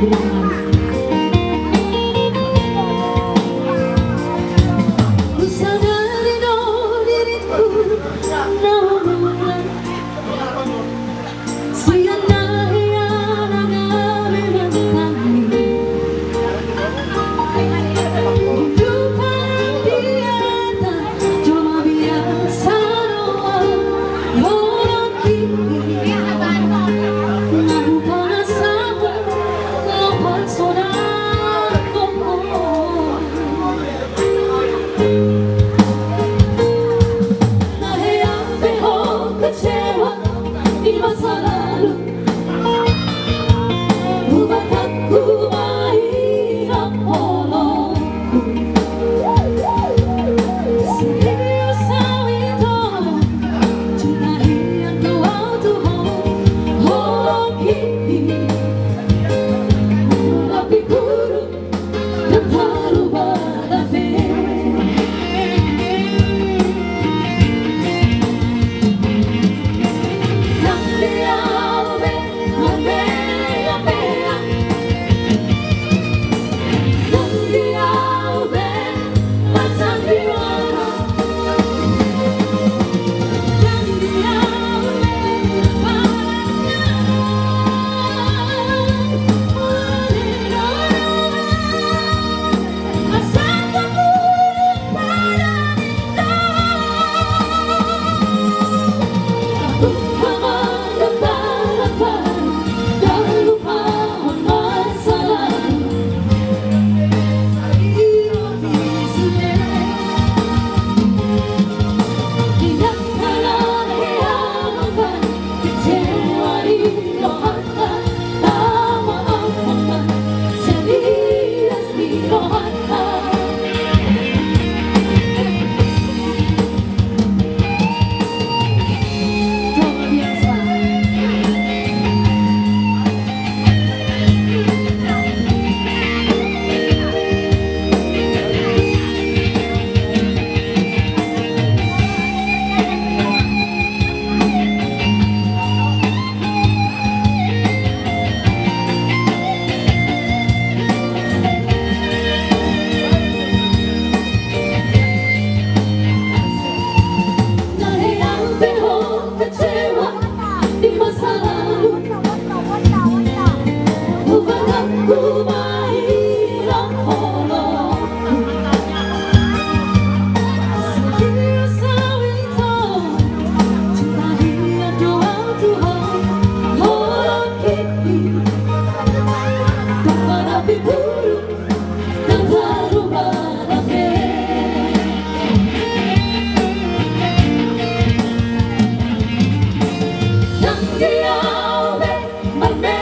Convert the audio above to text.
Ku sadari bahwa diriku nawamulan Siyanahiyana memang kami Kehidupan biasa cuma biasa doang Orang kini Nahu panasawa Lopat saudaraku Kecewa di masa lalu Buat aku mainan olongku Serius itu Cinta yang doa Tuhan Oh kini Tapi guru Dan terlalu berabe Hãy subscribe cho kênh Ghiền Mì Gõ để không bỏ lỡ